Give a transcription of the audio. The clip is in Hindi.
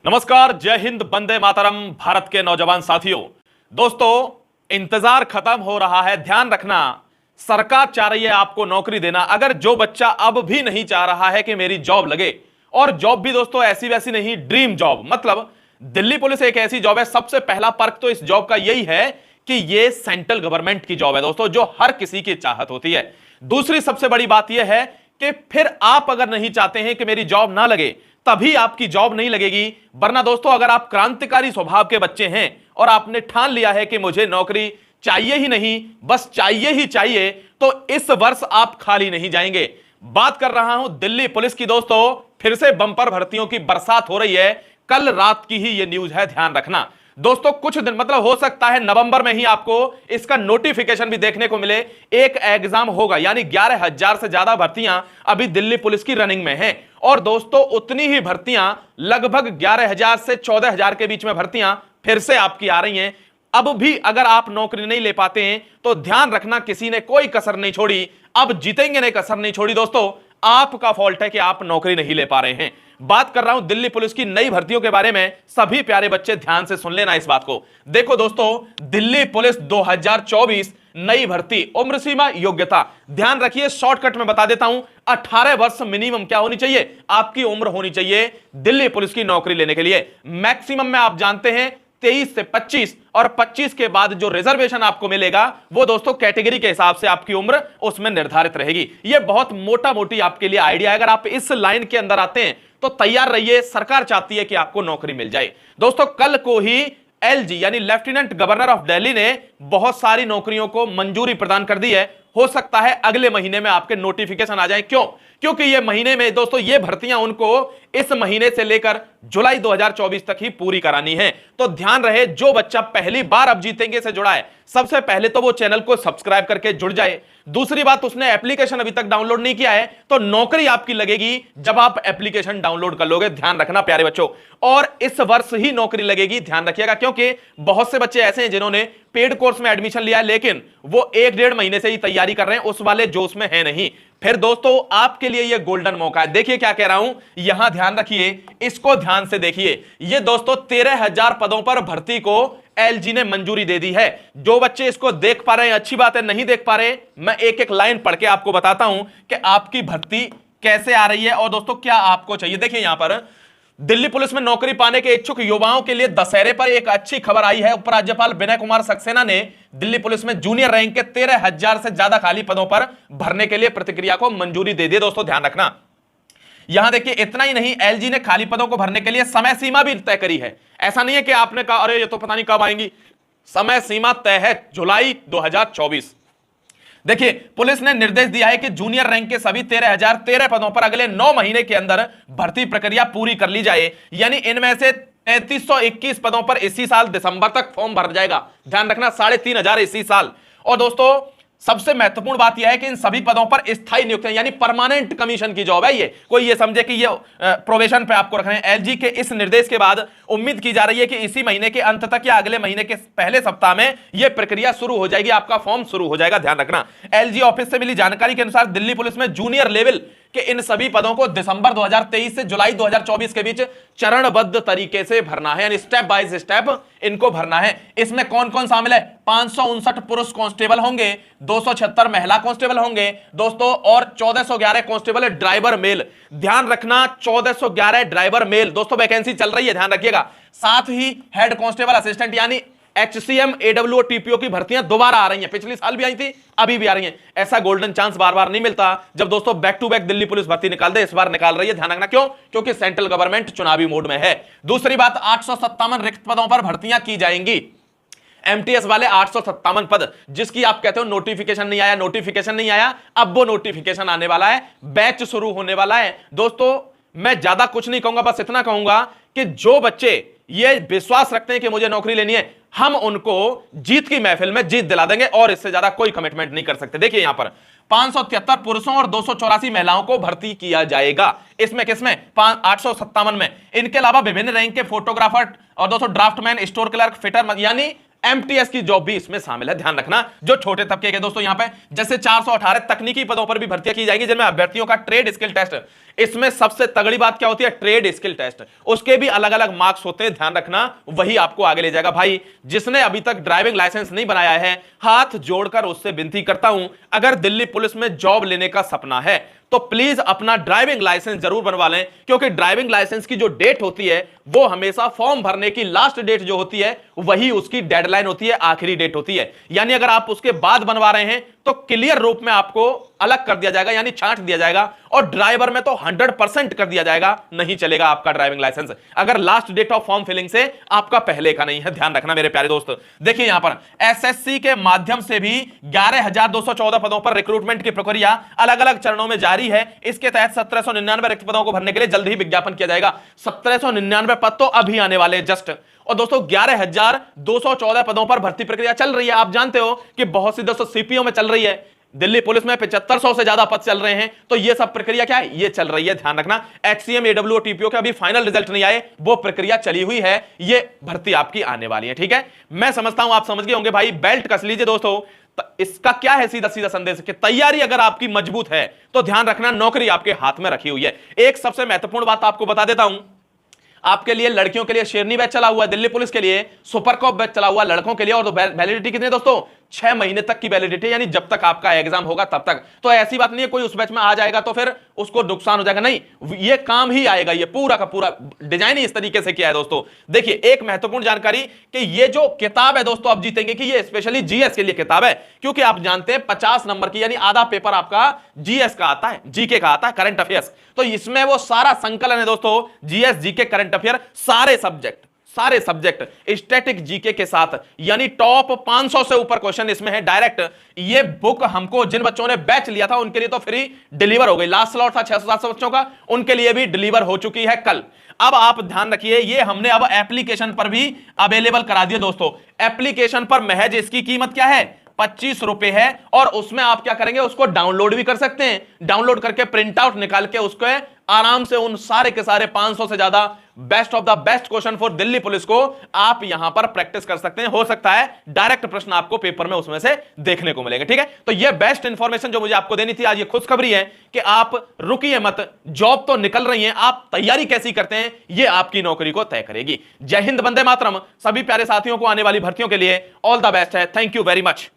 नमस्कार, जय हिंद, वंदे मातरम। भारत के नौजवान साथियों, दोस्तों, इंतजार खत्म हो रहा है। ध्यान रखना, सरकार चाह रही है आपको नौकरी देना। अगर जो बच्चा अब भी नहीं चाह रहा है कि मेरी जॉब लगे, और जॉब भी दोस्तों ऐसी वैसी नहीं, ड्रीम जॉब, मतलब दिल्ली पुलिस एक ऐसी जॉब है। सबसे पहला पर्क तो इस जॉब का यही है कि ये सेंट्रल गवर्नमेंट की जॉब है दोस्तों, जो हर किसी की चाहत होती है। दूसरी सबसे बड़ी बात यह है कि फिर आप अगर नहीं चाहते हैं कि मेरी जॉब ना लगे, तभी आपकी जॉब नहीं लगेगी। वरना दोस्तों, अगर आप क्रांतिकारी स्वभाव के बच्चे हैं और आपने ठान लिया है कि मुझे नौकरी चाहिए ही नहीं, बस चाहिए ही चाहिए, तो इस वर्ष आप खाली नहीं जाएंगे। बात कर रहा हूं दिल्ली पुलिस की। दोस्तों, फिर से बंपर भर्तियों की बरसात हो रही है। कल रात की ही यह न्यूज है, ध्यान रखना दोस्तों। कुछ दिन, मतलब हो सकता है नवंबर में ही आपको इसका नोटिफिकेशन भी देखने को मिले। एक एग्जाम होगा, यानी 11,000 से ज्यादा भर्तियां अभी दिल्ली पुलिस की रनिंग में हैं। और दोस्तों, उतनी ही भर्तियां, लगभग 11,000 से 14,000 के बीच में भर्तियां फिर से आपकी आ रही हैं। अब भी अगर आप नौकरी नहीं ले पाते हैं तो ध्यान रखना, किसी ने कोई कसर नहीं छोड़ी। अब जीतेंगे ने कसर नहीं छोड़ी दोस्तों। आपका फॉल्ट है कि आप नौकरी नहीं ले पा रहे हैं। बात कर रहा हूं दिल्ली पुलिस की नई भर्तियों के बारे में। सभी प्यारे बच्चे ध्यान से सुन लेना इस बात को। देखो दोस्तों, दिल्ली पुलिस 2024 नई भर्ती, उम्र सीमा, योग्यता, ध्यान रखिए, शॉर्टकट में बता देता हूं। 18 वर्ष मिनिमम क्या होनी चाहिए, आपकी उम्र होनी चाहिए दिल्ली पुलिस की नौकरी लेने के लिए। मैक्सिमम में आप जानते हैं 23 से 25, और 25 के बाद जो रिजर्वेशन आपको मिलेगा वो दोस्तों कैटेगरी के हिसाब से आपकी उम्र उसमें निर्धारित रहेगी। ये बहुत मोटा मोटी आपके लिए आइडिया है। अगर आप इस लाइन के अंदर आते हैं तो तैयार रहिए, सरकार चाहती है कि आपको नौकरी मिल जाए। दोस्तों, कल को ही एलजी यानी लेफ्टिनेंट गवर्नर ऑफ दिल्ली ने बहुत सारी नौकरियों को मंजूरी प्रदान कर दी है। हो सकता है अगले महीने में आपके नोटिफिकेशन आ जाए। क्यों? क्योंकि ये महीने में दोस्तों ये भर्तियां उनको इस महीने से लेकर जुलाई 2024 तक ही पूरी करानी है। तो ध्यान रहे, जो बच्चा पहली बार अब जीतेंगे से जुड़ा है, सबसे पहले तो वो चैनल को सब्सक्राइब करके जुड़ जाए। दूसरी बात, उसने एप्लीकेशन अभी तक डाउनलोड नहीं किया है तो नौकरी आपकी लगेगी जब आप एप्लीकेशन डाउनलोड कर लोगे। ध्यान रखना प्यारे बच्चों, और इस वर्ष ही नौकरी लगेगी, ध्यान रखिएगा। क्योंकि बहुत से बच्चे ऐसे हैं जिन्होंने पेड कोर्स में एडमिशन लिया है, लेकिन वो 1-1.5 महीने से ही तैयारी कर रहे हैं, उस वाले जोश में है नहीं। फिर दोस्तों, आपके लिए यह गोल्डन मौका है। देखिए क्या कह रहा हूं, यहां ध्यान रखिए, इसको ध्यान से देखिए। ये दोस्तों 13,000 पदों पर भर्ती को एलजी ने मंजूरी दे दी है। जो बच्चे इसको देख पा रहे हैं अच्छी बात है, नहीं देख पा रहे, मैं एक एक लाइन पढ़ के आपको बताता हूं कि आपकी भर्ती कैसे आ रही है और दोस्तों क्या आपको चाहिए। देखिए यहां पर दिल्ली पुलिस में नौकरी पाने के इच्छुक युवाओं के लिए दशहरे पर एक अच्छी खबर आई है। उपराज्यपाल विनय कुमार सक्सेना ने दिल्ली पुलिस में जूनियर रैंक के 13,000 से ज्यादा खाली पदों पर भरने के लिए प्रतिक्रिया को मंजूरी दे दी। दोस्तों ध्यान रखना, यहां देखिए, इतना ही नहीं, एलजी ने खाली पदों को भरने के लिए समय सीमा भी तय करी है। ऐसा नहीं है कि आपने कहा अरे ये तो पता नहीं कब आएंगी, समय सीमा तय है, जुलाई 2024। देखिए, पुलिस ने निर्देश दिया है कि जूनियर रैंक के सभी 13,013 पदों पर अगले 9 महीने के अंदर भर्ती प्रक्रिया पूरी कर ली जाए। यानी इनमें से 3321 पदों पर इसी साल दिसंबर तक फॉर्म भर जाएगा। ध्यान रखना, 3,500 इसी साल। और दोस्तों, सबसे महत्वपूर्ण बात यह है कि इन सभी पदों पर स्थायी नियुक्ति, यानी परमानेंट कमीशन की जॉब है। ये कोई ये समझे कि ये प्रोबेशन पे आपको रख रहे हैं। एलजी के इस निर्देश के बाद उम्मीद की जा रही है कि इसी महीने के अंत तक या अगले महीने के पहले सप्ताह में यह प्रक्रिया शुरू हो जाएगी, आपका फॉर्म शुरू हो जाएगा। ध्यान रखना, एलजी ऑफिस से मिली जानकारी के अनुसार दिल्ली पुलिस में जूनियर लेवल कि इन सभी पदों को दिसंबर 2023 से जुलाई 2024 के बीच चरणबद्ध तरीके से भरना है, यानी स्टेप बाय स्टेप इनको भरना है। इसमें कौन कौन शामिल है? 559 पुरुष कांस्टेबल होंगे, 276 महिला कांस्टेबल होंगे दोस्तों, और 1411 कांस्टेबल ड्राइवर मेल। ध्यान रखना, 1411 ड्राइवर मेल दोस्तों वैकेंसी चल रही है, ध्यान रखिएगा। साथ ही हेड कांस्टेबल असिस्टेंट यानी एचसीएम, एडब्ल्यूओ, टीपीओ की भर्तियां दोबारा आ रही हैं। पिछले साल भी आई थी, अभी भी आ रही हैं। ऐसा गोल्डन चांस बार बार नहीं मिलता जब दोस्तों back to back Delhi police भर्ती निकाल दे। इस बार निकाल रही है, ध्यान रखना। क्यों? क्योंकि सेंट्रल गवर्नमेंट चुनावी मोड में है। दूसरी बात, 857 रिक्त पदों पर भर्तियां की जाएंगी। एमटीएस वाले 857 पद, जिसकी आप कहते हो नोटिफिकेशन नहीं आया, नोटिफिकेशन नहीं आया, अब वो नोटिफिकेशन आने वाला है, बैच शुरू होने वाला है। दोस्तों, मैं ज्यादा कुछ नहीं कहूंगा, बस इतना कहूंगा कि जो बच्चे ये विश्वास रखते हैं कि मुझे नौकरी लेनी है, हम उनको जीत की महफिल में जीत दिला देंगे, और इससे ज्यादा कोई कमिटमेंट नहीं कर सकते। देखिए यहां पर 573 पुरुषों और 284 महिलाओं को भर्ती किया जाएगा। इसमें किसमें? 857 में। इनके अलावा विभिन्न रैंक के फोटोग्राफर और दोस्तों ड्राफ्टमैन, स्टोर क्लर्क, फिटर, यानी एमटीएस की जॉब भी इसमें शामिल है, ध्यान रखना। जो छोटे तबके के दोस्तों यहां पे जैसे 418 तकनीकी पदों पर भी भर्तियां की जाएगी जिनमें अभ्यर्थियों का ट्रेड स्किल टेस्ट, इसमें सबसे तगड़ी बात क्या होती है, ट्रेड स्किल टेस्ट, उसके भी अलग अलग मार्क्स होते हैं, ध्यान रखना, वही आपको आगे ले जाएगा। भाई जिसने अभी तक ड्राइविंग लाइसेंस नहीं बनाया है, हाथ जोड़कर उससे विनती करता हूं, अगर दिल्ली पुलिस में जॉब लेने का सपना है तो प्लीज अपना ड्राइविंग लाइसेंस जरूर बनवा लें, क्योंकि ड्राइविंग लाइसेंस की जो डेट होती है वो हमेशा फॉर्म भरने की लास्ट डेट जो होती है वही उसकी डेडलाइन होती है, आखिरी डेट होती है। यानी अगर आप उसके बाद बनवा रहे हैं तो क्लियर रूप में आपको अलग कर दिया जाएगा, यानी छांट दिया जाएगा, और ड्राइवर में तो 100% कर दिया जाएगा, नहीं चलेगा आपका ड्राइविंग लाइसेंस अगर last date of form filling से आपका पहले का नहीं है, ध्यान रखना मेरे प्यारे दोस्त। देखिए यहां पर एसएससी के माध्यम से भी 11,214 पदों पर रिक्रूटमेंट की प्रक्रिया अलग अलग चरणों में जारी है। इसके तहत 1799 रिक्त पदों को भरने के लिए जल्द ही विज्ञापन किया जाएगा। 1799 पद तो अभी आने वाले जस्ट, और दोस्तों 11,214 पदों पर भर्ती प्रक्रिया चल रही है। आप जानते हो कि बहुत सी दोस्तों सीपीओ में चल रही है, दिल्ली पुलिस में 7500 से ज्यादा पद चल रहे हैं, तो ये सब प्रक्रिया क्या है, ये चल रही है, ध्यान रखना। एचसीएम, एडब्ल्यू और टीपीओ के अभी फाइनल रिजल्ट नहीं आए, वो प्रक्रिया चली हुई है, ये भर्ती आपकी आने वाली है, ठीक है। मैं समझता हूं आप समझ गए होंगे। भाई बेल्ट कस लीजिए दोस्तों, इसका क्या है सीधा सीधा संदेश कि तैयारी अगर आपकी मजबूत है तो ध्यान रखना नौकरी आपके हाथ में रखी हुई है। एक सबसे महत्वपूर्ण बात आपको बता देता हूं, आपके लिए लड़कियों के लिए शेरनी बैच चला हुआ है, दिल्ली पुलिस के लिए सुपर कॉप बैच चला हुआ है लड़कों के लिए, और तो वैलिडिटी कितनी है दोस्तों, 6 महीने तक की वैलिडिटी, यानी जब तक आपका एग्जाम होगा तब तक। तो ऐसी बात नहीं है कोई उस बैच में आ जाएगा तो फिर उसको नुकसान हो जाएगा, नहीं, ये काम ही आएगा, ये पूरा का पूरा डिजाइन ही इस तरीके से किया है दोस्तों। देखिए एक महत्वपूर्ण जानकारी कि ये जो किताब है दोस्तों आप जीतेंगे कि ये स्पेशली जीएस के लिए किताब है, क्योंकि आप जानते हैं 50 नंबर की यानी आधा पेपर आपका जीएस का आता है, जीके का आता है, करंट अफेयर्स, तो इसमें वो सारा संकलन है दोस्तों, जीएस, जीके, करंट अफेयर, सारे सब्जेक्ट स्टैटिक जीके के साथ, यानी टॉप 500 से ऊपर क्वेश्चन इसमें है डायरेक्ट। ये बुक हमको जिन बच्चों ने बैच लिया था उनके लिए तो फ्री डिलीवर हो गई, लास्ट स्लॉट था 600-700 बच्चों का, उनके लिए भी डिलीवर हो चुकी है कल। अब आप ध्यान रखिए, ये हमने अब एप्लीकेशन पर भी अवेलेबल करा दिया दोस्तों। एप्लीकेशन पर महज इसकी कीमत क्या है, 25 रुपए है, और उसमें आप क्या करेंगे, उसको डाउनलोड भी कर सकते हैं, डाउनलोड करके प्रिंट आउट निकाल के उसको आराम से उन सारे के सारे 500 से ज्यादा best of the best question for Delhi police को आप यहां पर प्रैक्टिस कर सकते हैं। हो सकता है डायरेक्ट प्रश्न आपको पेपर में उसमें से देखने को मिलेगा, ठीक है। तो ये बेस्ट इंफॉर्मेशन जो मुझे आपको देनी थी आज, ये खुशखबरी है कि आप रुकिए मत, जॉब तो निकल रही है, आप तैयारी कैसी करते हैं ये आपकी नौकरी को तय करेगी। जय हिंद, वंदे मातरम। सभी प्यारे साथियों को आने वाली भर्तियों के लिए ऑल द बेस्ट है। Thank you very much.